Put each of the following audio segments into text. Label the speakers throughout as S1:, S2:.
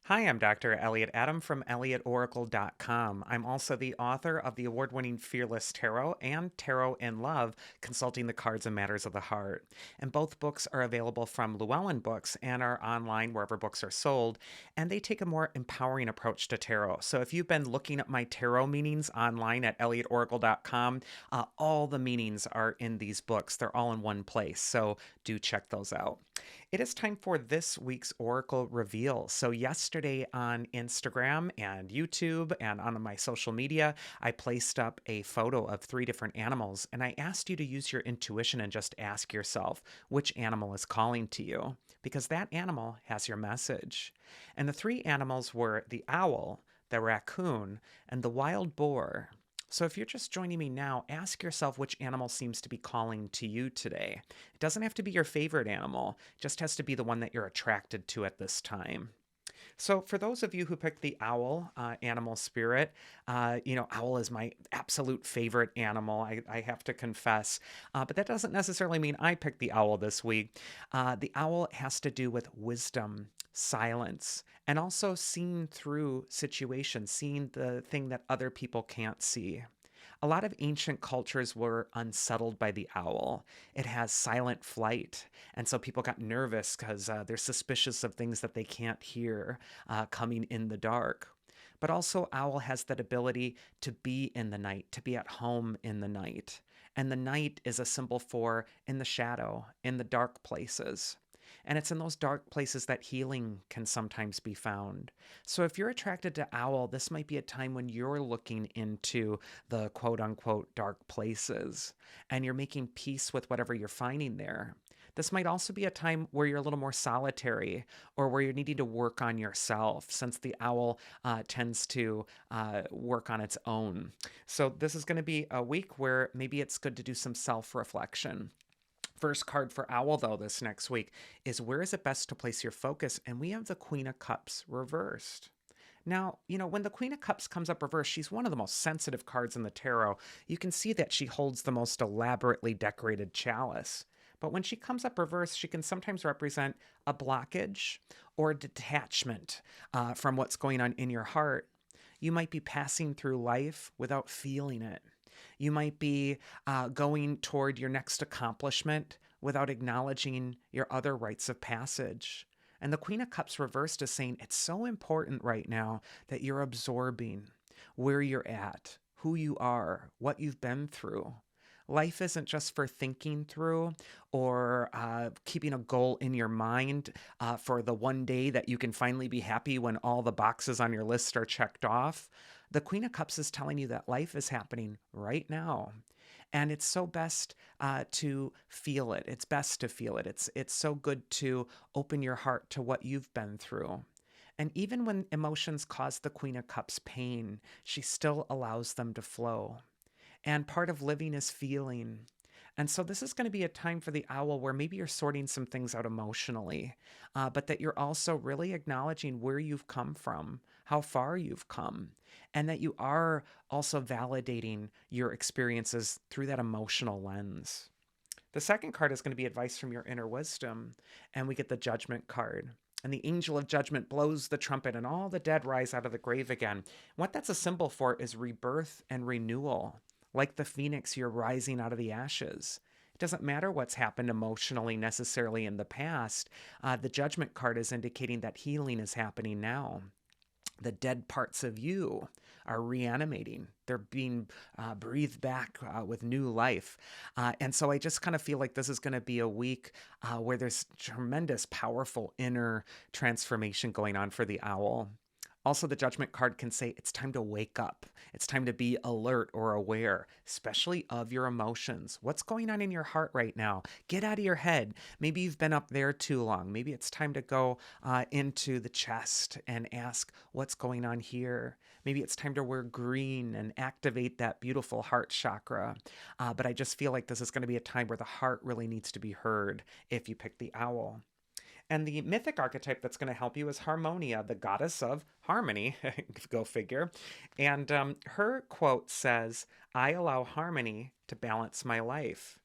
S1: Hi, I'm Dr. Elliot Adam from ElliotOracle.com. I'm also the author of the award winning Fearless Tarot and Tarot in Love, Consulting the Cards and Matters of the Heart. And both books are available from Llewellyn Books and are online wherever books are sold. And they take a more empowering approach to tarot. So if you've been looking at my tarot meanings online at ElliotOracle.com, all the meanings are in these books. They're all in one place. So do check those out. It is time for this week's Oracle reveal. So, yesterday on Instagram and YouTube and on my social media, I placed up a photo of three different animals and I asked you to use your intuition and just ask yourself which animal is calling to you because that animal has your message. And the three animals were the owl, the raccoon, and the wild boar. So, if you're just joining me now, ask yourself which animal seems to be calling to you today. It doesn't have to be your favorite animal, it just has to be the one that you're attracted to at this time. So, for those of you who picked the owl animal spirit, owl is my absolute favorite animal, I have to confess. But that doesn't necessarily mean I picked the owl this week. The owl has to do with wisdom, silence, and also seeing through situations, seeing the thing that other people can't see. A lot of ancient cultures were unsettled by the owl. It has silent flight. And so people got nervous because they're suspicious of things that they can't hear coming in the dark. But also, owl has that ability to be in the night, to be at home in the night. And the night is a symbol for in the shadow, in the dark places. And it's in those dark places that healing can sometimes be found. So if you're attracted to owl, this might be a time when you're looking into the quote unquote dark places and you're making peace with whatever you're finding there. This might also be a time where you're a little more solitary or where you're needing to work on yourself, since the owl tends to work on its own. So, this is going to be a week where maybe it's good to do some self reflection. First card for Owl, though, this next week is where is it best to place your focus? And we have the Queen of Cups reversed. Now, when the Queen of Cups comes up reversed, she's one of the most sensitive cards in the tarot. You can see that she holds the most elaborately decorated chalice. But when she comes up reversed, she can sometimes represent a blockage or a detachment from what's going on in your heart. You might be passing through life without feeling it. You might be going toward your next accomplishment without acknowledging your other rites of passage. And the Queen of Cups reversed is saying it's so important right now that you're absorbing where you're at, who you are, what you've been through. Life isn't just for thinking through or keeping a goal in your mind for the one day that you can finally be happy when all the boxes on your list are checked off. The Queen of Cups is telling you that life is happening right now. And it's so best to feel it. It's best to feel it. It's so good to open your heart to what you've been through. And even when emotions cause the Queen of Cups pain, she still allows them to flow. And part of living is feeling. And so this is going to be a time for the owl where maybe you're sorting some things out emotionally, but that you're also really acknowledging where you've come from, how far you've come, and that you are also validating your experiences through that emotional lens. The second card is going to be advice from your inner wisdom, and we get the Judgment card. And the angel of judgment blows the trumpet, and all the dead rise out of the grave again. What that's a symbol for is rebirth and renewal. Like the phoenix, you're rising out of the ashes. It doesn't matter what's happened emotionally necessarily in the past. The judgment card is indicating that healing is happening now. The dead parts of you are reanimating. They're being breathed back with new life. And so I just kind of feel like this is going to be a week where there's tremendous, powerful inner transformation going on for the owl. Also, the Judgment card can say it's time to wake up. It's time to be alert or aware, especially of your emotions. What's going on in your heart right now? Get out of your head. Maybe you've been up there too long. Maybe it's time to go into the chest and ask what's going on here. Maybe it's time to wear green and activate that beautiful heart chakra. But I just feel like this is going to be a time where the heart really needs to be heard if you pick the owl. And the mythic archetype that's going to help you is Harmonia, the goddess of harmony. Go figure. And her quote says, I allow harmony to balance my life.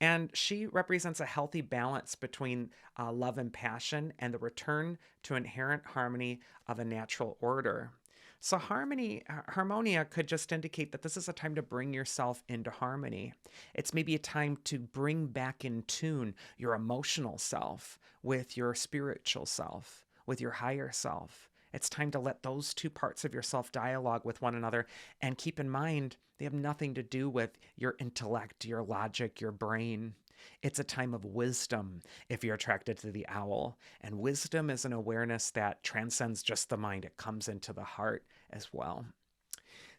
S1: And she represents a healthy balance between love and passion and the return to inherent harmony of a natural order. So harmonia could just indicate that this is a time to bring yourself into harmony. It's maybe a time to bring back in tune your emotional self with your spiritual self, with your higher self. It's time to let those two parts of yourself dialogue with one another, and keep in mind they have nothing to do with your intellect, your logic, your brain. It's a time of wisdom if you're attracted to the owl. And wisdom is an awareness that transcends just the mind, it comes into the heart as well.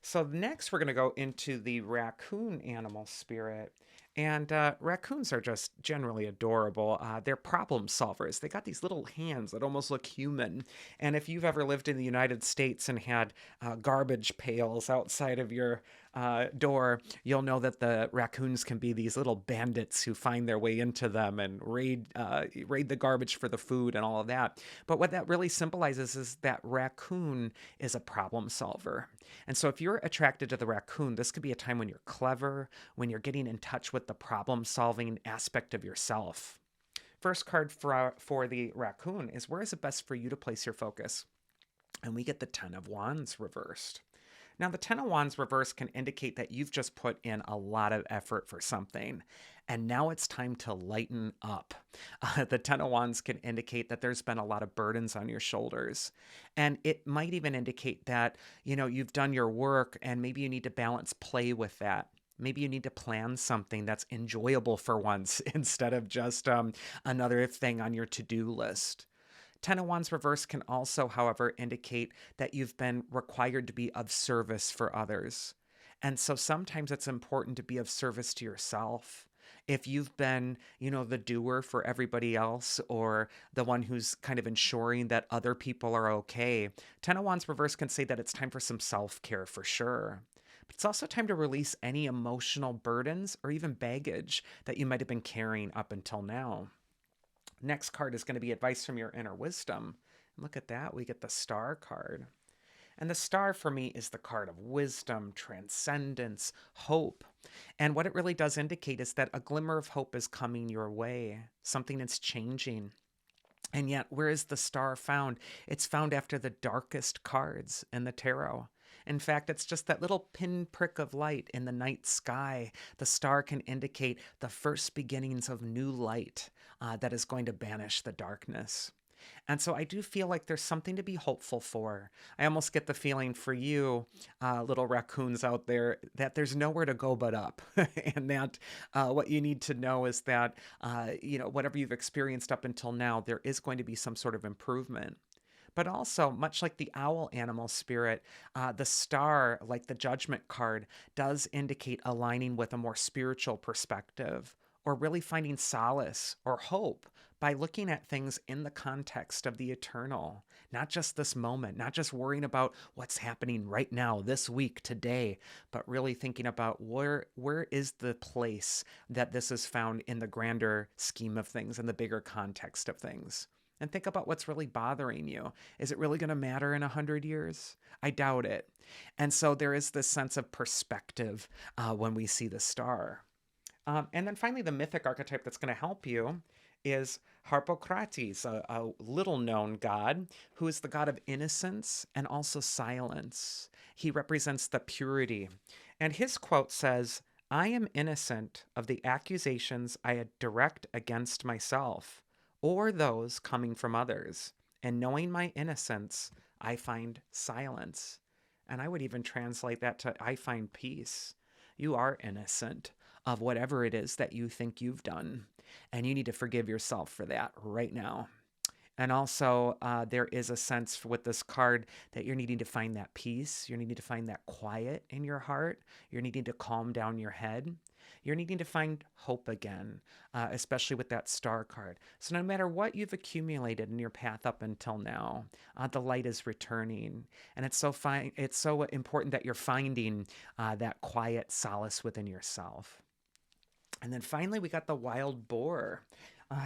S1: So, next, we're going to go into the raccoon animal spirit. And raccoons are just generally adorable. They're problem solvers. They got these little hands that almost look human. And if you've ever lived in the United States and had garbage pails outside of your door, you'll know that the raccoons can be these little bandits who find their way into them and raid the garbage for the food and all of that. But what that really symbolizes is that raccoon is a problem solver. And so if you're attracted to the raccoon, this could be a time when you're clever, when you're getting in touch with the problem solving aspect of yourself. First card for the raccoon is, where is it best for you to place your focus? And we get the Ten of Wands reversed. Now, the Ten of Wands reverse can indicate that you've just put in a lot of effort for something, and now it's time to lighten up. The Ten of Wands can indicate that there's been a lot of burdens on your shoulders, and it might even indicate that, you've done your work, and maybe you need to balance play with that. Maybe you need to plan something that's enjoyable for once instead of just another thing on your to-do list. Ten of Wands reverse can also, however, indicate that you've been required to be of service for others. And so sometimes it's important to be of service to yourself. If you've been, the doer for everybody else, or the one who's kind of ensuring that other people are okay, Ten of Wands reverse can say that it's time for some self-care for sure. But it's also time to release any emotional burdens or even baggage that you might have been carrying up until now. Next card is going to be advice from your inner wisdom. Look at that. We get the Star card. And the Star for me is the card of wisdom, transcendence, hope. And what it really does indicate is that a glimmer of hope is coming your way. Something is changing. And yet, where is the Star found? It's found after the darkest cards in the tarot. In fact, it's just that little pinprick of light in the night sky. The star can indicate the first beginnings of new light that is going to banish the darkness. And so I do feel like there's something to be hopeful for. I almost get the feeling for you, little raccoons out there, that there's nowhere to go but up. And that what you need to know is that, whatever you've experienced up until now, there is going to be some sort of improvement. But also, much like the owl animal spirit, the star, like the judgment card, does indicate aligning with a more spiritual perspective, or really finding solace or hope by looking at things in the context of the eternal, not just this moment, not just worrying about what's happening right now, this week, today, but really thinking about where is the place that this is found in the grander scheme of things, in the bigger context of things. And think about what's really bothering you. Is it really going to matter in 100 years? I doubt it. And so there is this sense of perspective when we see the star. And then finally, the mythic archetype that's going to help you is Harpocrates, a little-known god who is the god of innocence and also silence. He represents the purity. And his quote says, "I am innocent of the accusations I direct against myself, or those coming from others. And knowing my innocence, I find silence." And I would even translate that to, I find peace. You are innocent of whatever it is that you think you've done. And you need to forgive yourself for that right now. And also, there is a sense with this card that you're needing to find that peace. You're needing to find that quiet in your heart. You're needing to calm down your head. You're needing to find hope again, especially with that star card. So no matter what you've accumulated in your path up until now, the light is returning. And it's so important that you're finding that quiet solace within yourself. And then finally, we got the Wild Boar.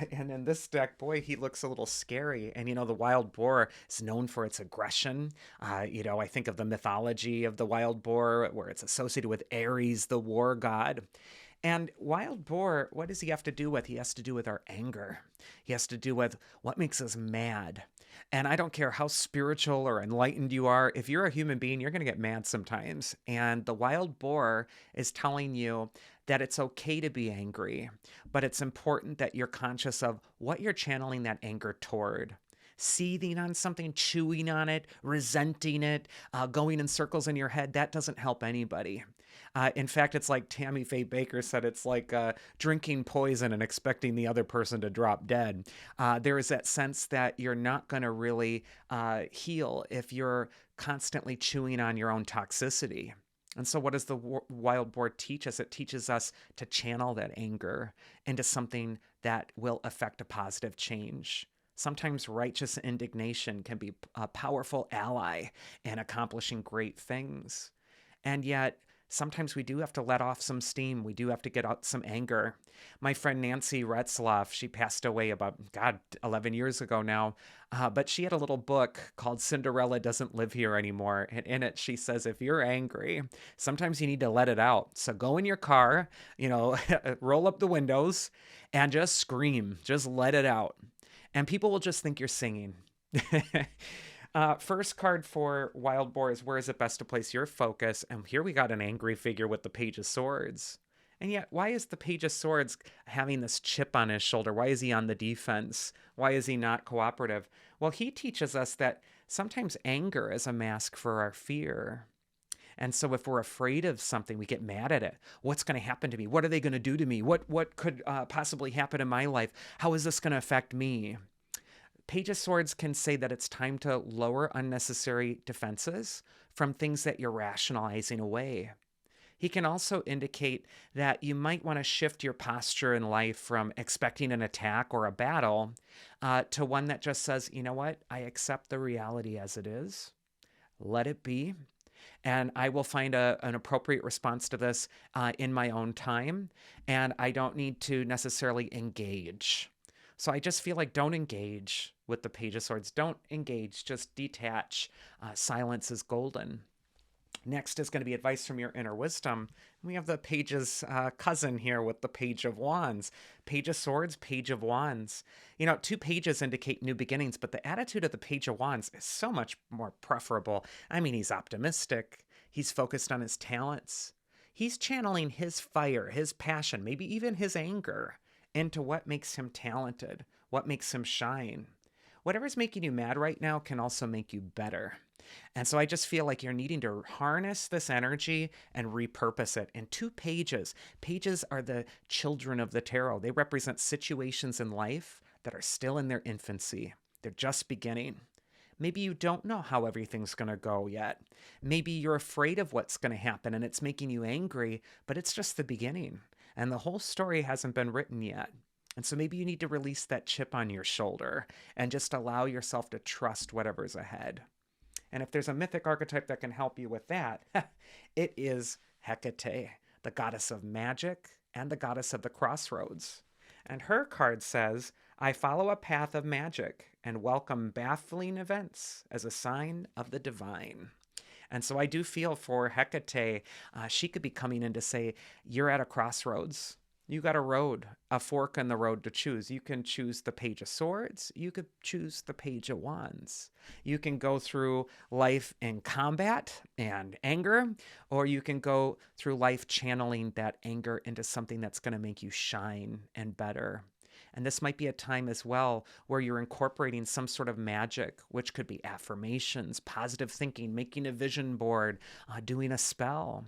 S1: And in this deck, boy, he looks a little scary. And, the Wild Boar is known for its aggression. I think of the mythology of the Wild Boar, where it's associated with Ares, the war god. And Wild Boar, what does he have to do with? He has to do with our anger. He has to do with what makes us mad. And I don't care how spiritual or enlightened you are, if you're a human being, you're going to get mad sometimes. And the Wild Boar is telling you that it's okay to be angry, but it's important that you're conscious of what you're channeling that anger toward. Seething on something, chewing on it, resenting it, going in circles in your head, that doesn't help anybody. In fact, it's like Tammy Faye Baker said, it's like drinking poison and expecting the other person to drop dead. There is that sense that you're not going to really heal if you're constantly chewing on your own toxicity. And so, what does the Wild Boar teach us? It teaches us to channel that anger into something that will affect a positive change. Sometimes righteous indignation can be a powerful ally in accomplishing great things. And yet, sometimes we do have to let off some steam. We do have to get out some anger. My friend Nancy Retzloff, she passed away about, 11 years ago now. But she had a little book called Cinderella Doesn't Live Here Anymore. And in it, she says, if you're angry, sometimes you need to let it out. So go in your car, roll up the windows and just scream. Just let it out. And people will just think you're singing. First card for Wild Boar is where is it best to place your focus? And here we got an angry figure with the Page of Swords. And yet, why is the Page of Swords having this chip on his shoulder? Why is he on the defense? Why is he not cooperative? Well, he teaches us that sometimes anger is a mask for our fear. And so if we're afraid of something, we get mad at it. What's going to happen to me? What are they going to do to me? What could possibly happen in my life? How is this going to affect me? Page of Swords can say that it's time to lower unnecessary defenses from things that you're rationalizing away. He can also indicate that you might want to shift your posture in life from expecting an attack or a battle to one that just says, you know what? I accept the reality as it is. Let it be. And I will find an appropriate response to this in my own time. And I don't need to necessarily engage. So I just feel like don't engage with the Page of Swords. Don't engage, just detach. Silence is golden. Next is going to be advice from your inner wisdom. We have the Page's cousin here with the Page of Wands. Page of Swords, Page of Wands. Two pages indicate new beginnings, but the attitude of the Page of Wands is so much more preferable. I mean, he's optimistic. He's focused on his talents. He's channeling his fire, his passion, maybe even his anger into what makes him talented, what makes him shine. Whatever's making you mad right now can also make you better. And so I just feel like you're needing to harness this energy and repurpose it in two pages. Pages are the children of the tarot. They represent situations in life that are still in their infancy. They're just beginning. Maybe you don't know how everything's going to go yet. Maybe you're afraid of what's going to happen and it's making you angry, but it's just the beginning. And the whole story hasn't been written yet. And so maybe you need to release that chip on your shoulder and just allow yourself to trust whatever's ahead. And if there's a mythic archetype that can help you with that, it is Hecate, the goddess of magic and the goddess of the crossroads. And her card says, I follow a path of magic and welcome baffling events as a sign of the divine. And so I do feel for Hecate, she could be coming in to say, you're at a crossroads. You got a road, a fork in the road to choose. You can choose the Page of Swords. You could choose the Page of Wands. You can go through life in combat and anger, or you can go through life channeling that anger into something that's going to make you shine and better. And this might be a time as well where you're incorporating some sort of magic, which could be affirmations, positive thinking, making a vision board, doing a spell,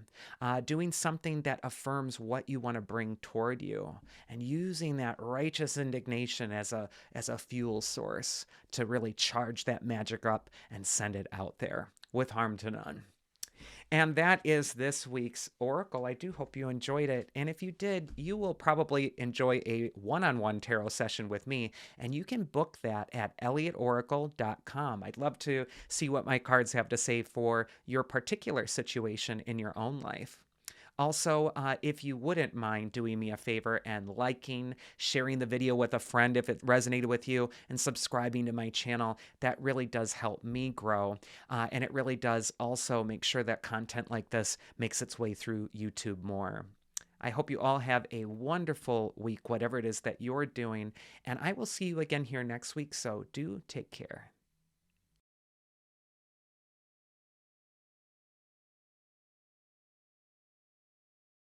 S1: doing something that affirms what you want to bring toward you, and using that righteous indignation as a fuel source to really charge that magic up and send it out there with harm to none. And that is this week's Oracle. I do hope you enjoyed it. And if you did, you will probably enjoy a one-on-one tarot session with me. And you can book that at elliotoracle.com. I'd love to see what my cards have to say for your particular situation in your own life. Also, if you wouldn't mind doing me a favor and liking, sharing the video with a friend if it resonated with you, and subscribing to my channel, that really does help me grow. And it really does also make sure that content like this makes its way through YouTube more. I hope you all have a wonderful week, whatever it is that you're doing. And I will see you again here next week. So do take care.